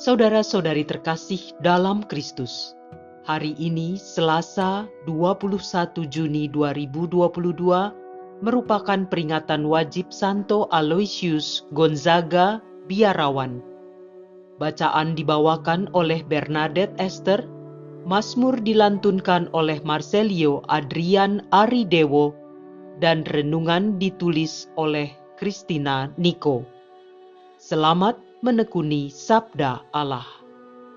Saudara-saudari terkasih dalam Kristus, hari ini Selasa 21 Juni 2022 merupakan peringatan wajib Santo Aloysius Gonzaga Biarawan. Bacaan dibawakan oleh Bernadette Esther, Mazmur dilantunkan oleh Marcelio Adrian Aridewo, dan renungan ditulis oleh Christina Niko. Selamat menekuni sabda Allah.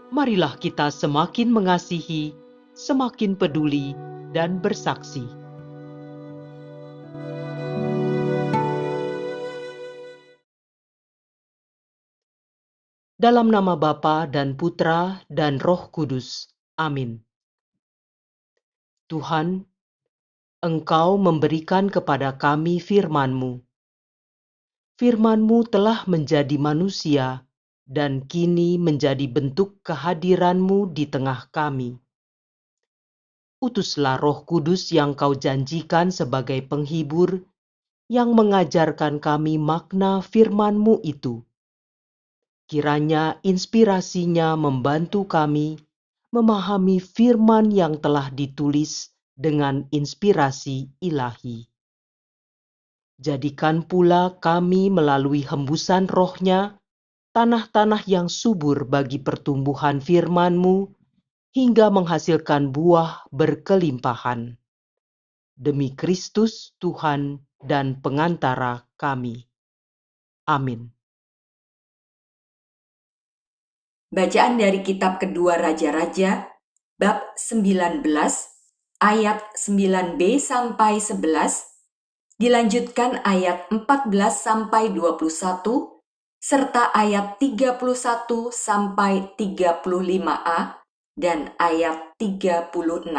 Marilah kita semakin mengasihi, semakin peduli, dan bersaksi. Dalam nama Bapa dan Putra dan Roh Kudus. Amin. Tuhan, Engkau memberikan kepada kami firman-Mu. Firman-Mu telah menjadi manusia dan kini menjadi bentuk kehadiran-Mu di tengah kami. Utuslah Roh Kudus yang Kau janjikan sebagai penghibur, yang mengajarkan kami makna firman-Mu itu. Kiranya inspirasinya membantu kami memahami firman yang telah ditulis dengan inspirasi ilahi. Jadikan pula kami melalui hembusan roh-Nya, tanah-tanah yang subur bagi pertumbuhan firman-Mu, hingga menghasilkan buah berkelimpahan. Demi Kristus Tuhan dan pengantara kami. Amin. Bacaan dari kitab kedua Raja-Raja, bab 19, ayat 9b sampai 11, dilanjutkan ayat 14 sampai 21, serta ayat 31 sampai 35a, dan ayat 36.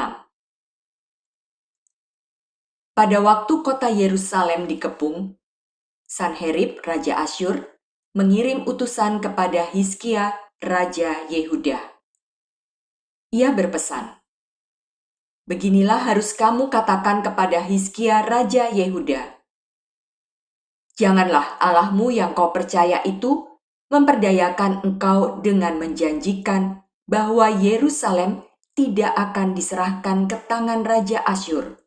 Pada waktu kota Yerusalem dikepung, Sanherib Raja Asyur mengirim utusan kepada Hizkia Raja Yehuda. Ia berpesan, "Beginilah harus kamu katakan kepada Hizkia Raja Yehuda. Janganlah Allahmu yang kau percaya itu memperdayakan engkau dengan menjanjikan bahwa Yerusalem tidak akan diserahkan ke tangan Raja Asyur.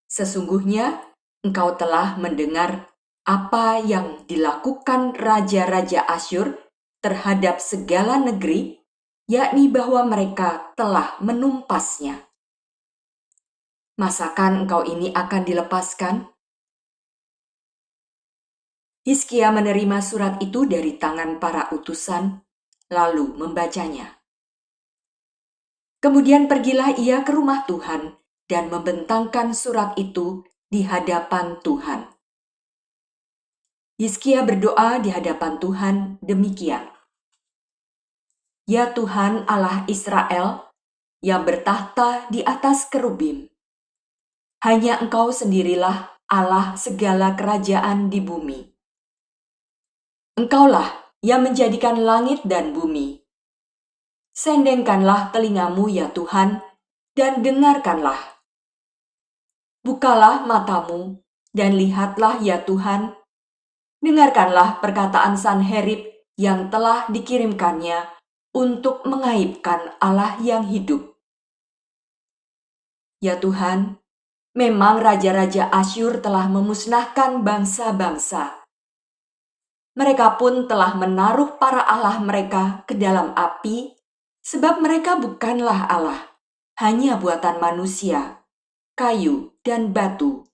Sesungguhnya engkau telah mendengar apa yang dilakukan raja-raja Asyur terhadap segala negeri, yakni bahwa mereka telah menumpasnya. Masakan engkau ini akan dilepaskan?" Hizkia menerima surat itu dari tangan para utusan, lalu membacanya. Kemudian pergilah ia ke rumah Tuhan dan membentangkan surat itu di hadapan Tuhan. Hizkia berdoa di hadapan Tuhan demikian, "Ya Tuhan Allah Israel, yang bertahta di atas kerubim, hanya Engkau sendirilah Allah segala kerajaan di bumi. Engkaulah yang menjadikan langit dan bumi. Sendengkanlah telingamu ya Tuhan, dan dengarkanlah. Bukalah matamu, dan lihatlah ya Tuhan. Dengarkanlah perkataan Sanherib yang telah dikirimkannya untuk mengaibkan Allah yang hidup. Ya Tuhan, memang raja-raja Asyur telah memusnahkan bangsa-bangsa. Mereka pun telah menaruh para allah mereka ke dalam api, sebab mereka bukanlah Allah, hanya buatan manusia, kayu dan batu.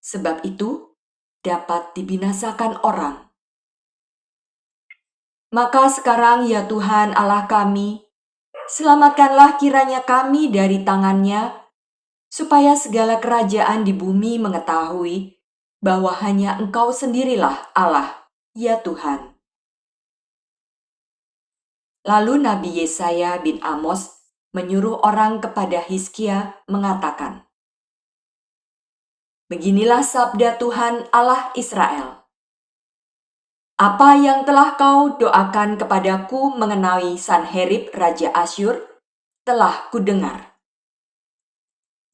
Sebab itu dapat dibinasakan orang. Maka sekarang ya Tuhan Allah kami, selamatkanlah kiranya kami dari tangannya, supaya segala kerajaan di bumi mengetahui bahwa hanya Engkau sendirilah Allah, ya Tuhan." Lalu Nabi Yesaya bin Amos menyuruh orang kepada Hizkia mengatakan, "Beginilah sabda Tuhan Allah Israel. Apa yang telah kau doakan kepadaku mengenai Sanherib Raja Asyur, telah kudengar.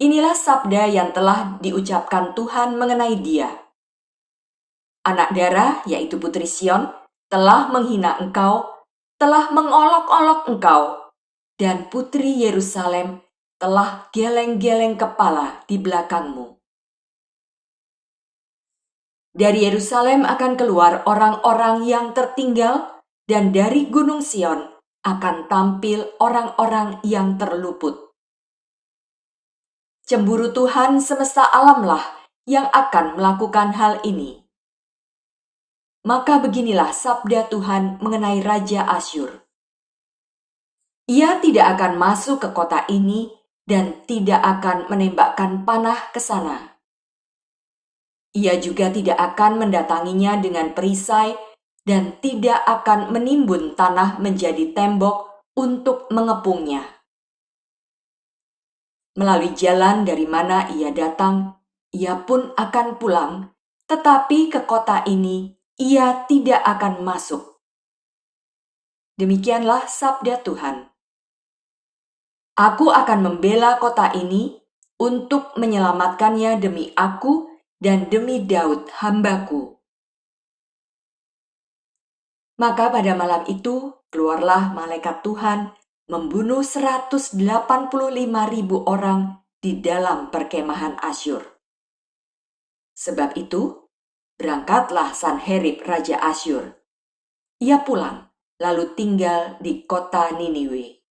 Inilah sabda yang telah diucapkan Tuhan mengenai dia. Anak darah, yaitu Putri Sion, telah menghina engkau, telah mengolok-olok engkau, dan putri Yerusalem telah geleng-geleng kepala di belakangmu. Dari Yerusalem akan keluar orang-orang yang tertinggal, dan dari Gunung Sion akan tampil orang-orang yang terluput. Cemburu Tuhan semesta alamlah yang akan melakukan hal ini. Maka beginilah sabda Tuhan mengenai Raja Asyur. Ia tidak akan masuk ke kota ini dan tidak akan menembakkan panah ke sana. Ia juga tidak akan mendatanginya dengan perisai dan tidak akan menimbun tanah menjadi tembok untuk mengepungnya. Melalui jalan dari mana ia datang, ia pun akan pulang, tetapi ke kota ini ia tidak akan masuk. Demikianlah sabda Tuhan. Aku akan membela kota ini untuk menyelamatkannya demi aku dan demi Daud hambaku. Maka pada malam itu keluarlah malaikat Tuhan membunuh 185.000 orang di dalam perkemahan Asyur. Sebab itu, berangkatlah Sanherib Raja Asyur. Ia pulang, lalu tinggal di kota Niniwe.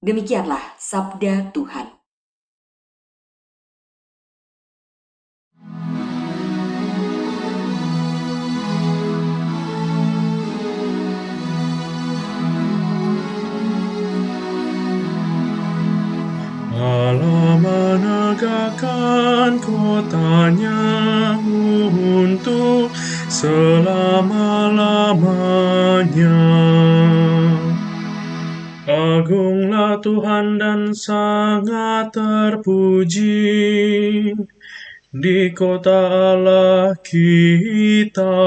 Demikianlah sabda Tuhan. Allah menegakkan kotanya untuk selama-lamanya. Agunglah Tuhan dan sangat terpuji di kota Allah kita.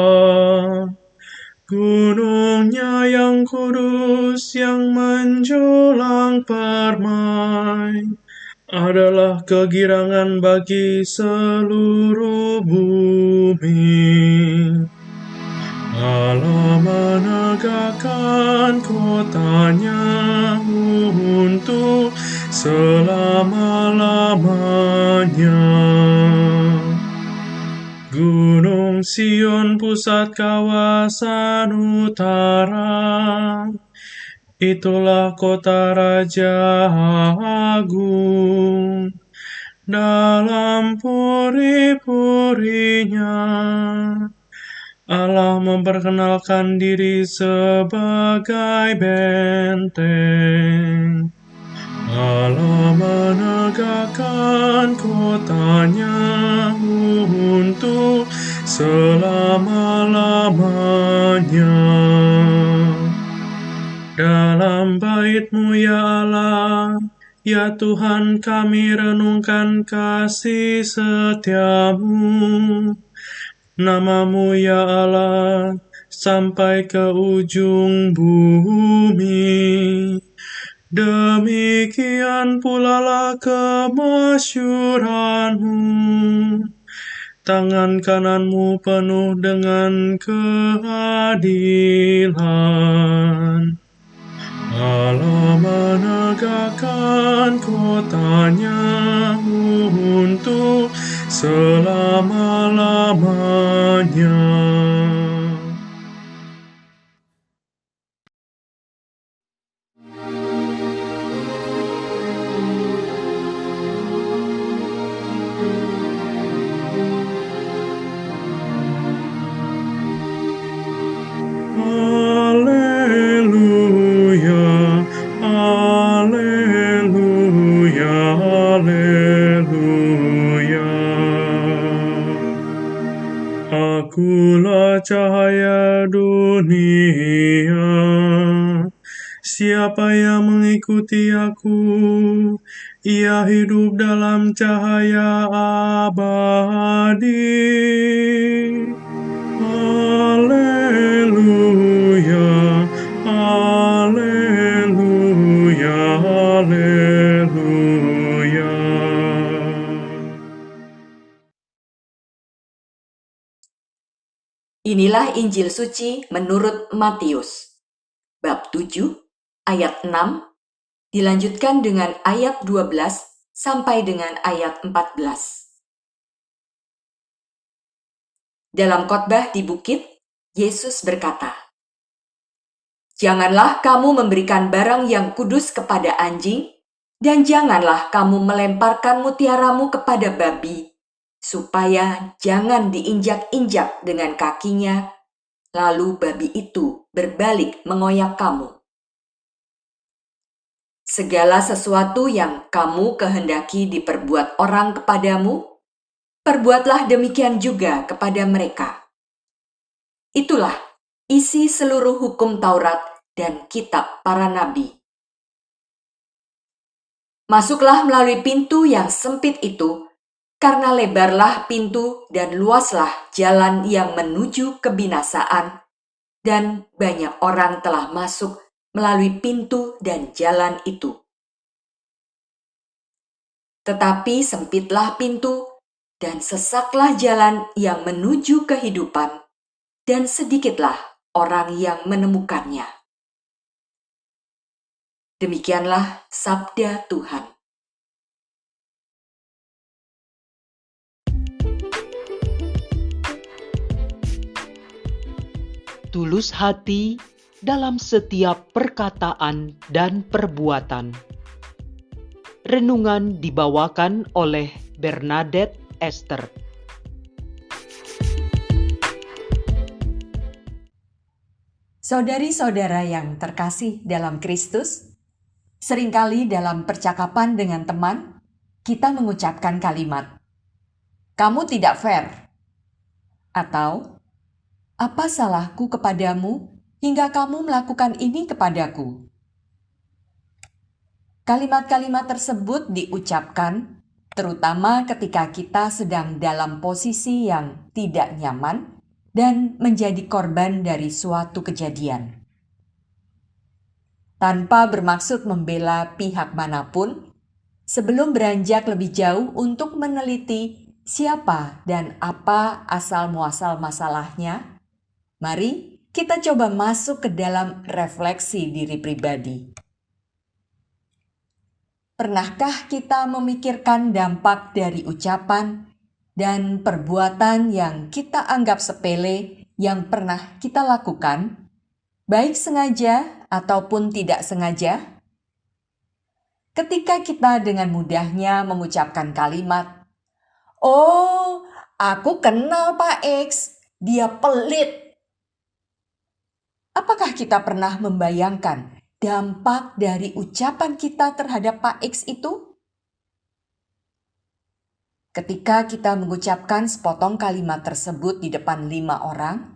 Gunungnya yang kudus yang menjulang permai adalah kegirangan bagi seluruh bumi. Allah menegakkan kotanya untuk selama-lamanya. Gunung Sion pusat kawasan utara, itulah kota Raja Agung. Dalam puri-purinya, Allah memperkenalkan diri sebagai benteng. Allah menegakkan kotanya untuk selama-lamanya. Dalam bait-Mu ya Allah, ya Tuhan, kami renungkan kasih setia-Mu. Nama-Mu ya Allah sampai ke ujung bumi. Demikian pula lah kemasyuran-Mu. Tangan kanan-Mu penuh dengan keadilan. Allah menegakkan kotanya untuk selama-lamanya. Haleluya, haleluya, haleluya. Akulah cahaya dunia. Siapa yang mengikuti aku, ia hidup dalam cahaya abadi. Haleluya, haleluya, haleluya. Inilah Injil suci menurut Matius, bab 7, ayat 6, dilanjutkan dengan ayat 12 sampai dengan ayat 14. Dalam khotbah di bukit, Yesus berkata, "Janganlah kamu memberikan barang yang kudus kepada anjing, dan janganlah kamu melemparkan mutiaramu kepada babi, supaya jangan diinjak-injak dengan kakinya, lalu babi itu berbalik mengoyak kamu. Segala sesuatu yang kamu kehendaki diperbuat orang kepadamu, perbuatlah demikian juga kepada mereka." Itulah isi seluruh hukum Taurat dan kitab para nabi. Masuklah melalui pintu yang sempit itu, karena lebarlah pintu dan luaslah jalan yang menuju kebinasaan, dan banyak orang telah masuk melalui pintu dan jalan itu. Tetapi sempitlah pintu dan sesaklah jalan yang menuju kehidupan, dan sedikitlah orang yang menemukannya. Demikianlah sabda Tuhan. Tulus hati dalam setiap perkataan dan perbuatan. Renungan dibawakan oleh Bernadette Esther. Saudari-saudara yang terkasih dalam Kristus, seringkali dalam percakapan dengan teman, kita mengucapkan kalimat, "Kamu tidak fair," atau "Apa salahku kepadamu hingga kamu melakukan ini kepadaku?" Kalimat-kalimat tersebut diucapkan terutama ketika kita sedang dalam posisi yang tidak nyaman dan menjadi korban dari suatu kejadian. Tanpa bermaksud membela pihak manapun, sebelum beranjak lebih jauh untuk meneliti siapa dan apa asal-muasal masalahnya, mari kita coba masuk ke dalam refleksi diri pribadi. Pernahkah kita memikirkan dampak dari ucapan dan perbuatan yang kita anggap sepele yang pernah kita lakukan, baik sengaja ataupun tidak sengaja? Ketika kita dengan mudahnya mengucapkan kalimat, "Oh, aku kenal Pak X, dia pelit." Apakah kita pernah membayangkan dampak dari ucapan kita terhadap Pak X itu? Ketika kita mengucapkan sepotong kalimat tersebut di depan 5 orang,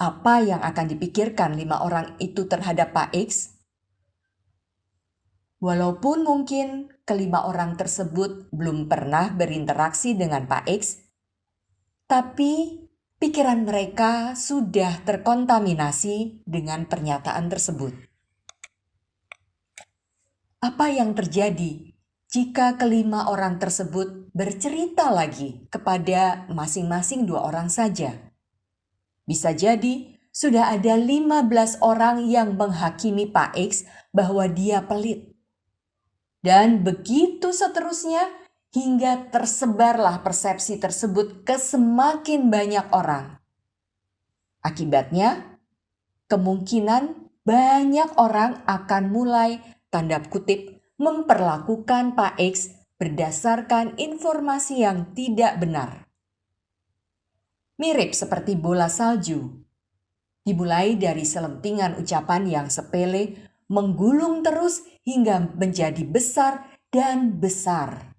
apa yang akan dipikirkan 5 orang itu terhadap Pak X? Walaupun mungkin kelima orang tersebut belum pernah berinteraksi dengan Pak X, tapi pikiran mereka sudah terkontaminasi dengan pernyataan tersebut. Apa yang terjadi jika kelima orang tersebut bercerita lagi kepada masing-masing 2 orang saja? Bisa jadi sudah ada 15 orang yang menghakimi Pak X bahwa dia pelit. Dan begitu seterusnya hingga tersebarlah persepsi tersebut ke semakin banyak orang. Akibatnya, kemungkinan banyak orang akan mulai tanda kutip memperlakukan Pak X berdasarkan informasi yang tidak benar. Mirip seperti bola salju. Dimulai dari selentingan ucapan yang sepele, menggulung terus hingga menjadi besar dan besar.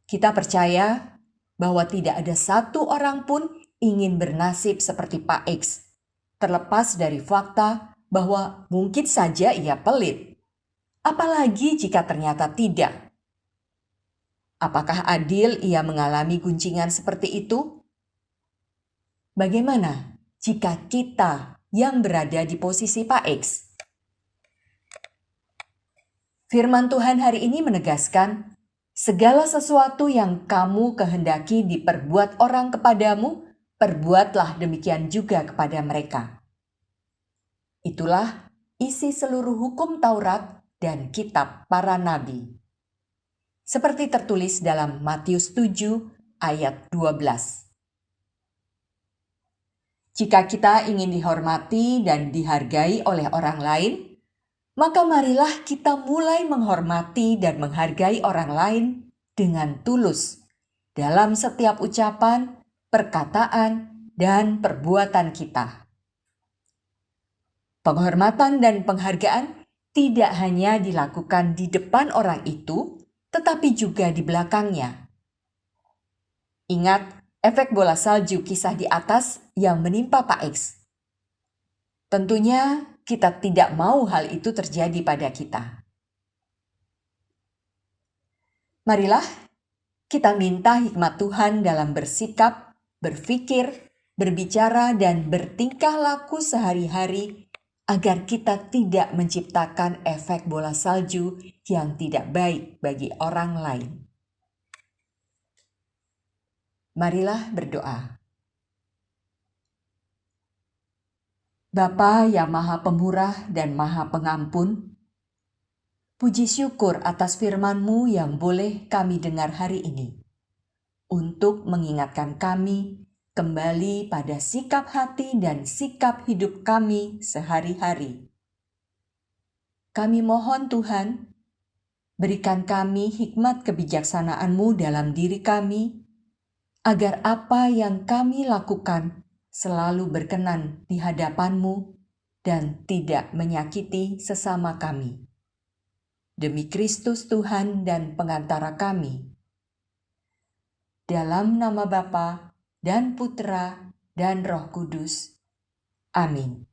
Kita percaya bahwa tidak ada satu orang pun ingin bernasib seperti Pak X, terlepas dari fakta bahwa mungkin saja ia pelit. Apalagi jika ternyata tidak. Apakah adil ia mengalami guncingan seperti itu? Bagaimana jika kita yang berada di posisi Pak X? Firman Tuhan hari ini menegaskan, Segala sesuatu yang kamu kehendaki diperbuat orang kepadamu, perbuatlah demikian juga kepada mereka. Itulah isi seluruh hukum Taurat dan kitab para nabi. Seperti tertulis dalam Matius 7 ayat 12. Jika kita ingin dihormati dan dihargai oleh orang lain, maka marilah kita mulai menghormati dan menghargai orang lain dengan tulus dalam setiap ucapan, perkataan, dan perbuatan kita. Penghormatan dan penghargaan tidak hanya dilakukan di depan orang itu, tetapi juga di belakangnya. Ingat efek bola salju kisah di atas yang menimpa Pak X. Tentunya kita tidak mau hal itu terjadi pada kita. Marilah kita minta hikmat Tuhan dalam bersikap, berpikir, berbicara, dan bertingkah laku sehari-hari agar kita tidak menciptakan efek bola salju yang tidak baik bagi orang lain. Marilah berdoa. Bapa yang Maha Pemurah dan Maha Pengampun, puji syukur atas firman-Mu yang boleh kami dengar hari ini, untuk mengingatkan kami kembali pada sikap hati dan sikap hidup kami sehari-hari. Kami mohon Tuhan, berikan kami hikmat kebijaksanaan-Mu dalam diri kami, agar apa yang kami lakukan selalu berkenan di hadapan-Mu dan tidak menyakiti sesama kami. Demi Kristus Tuhan dan pengantara kami. Dalam nama Bapa dan Putra dan Roh Kudus. Amin.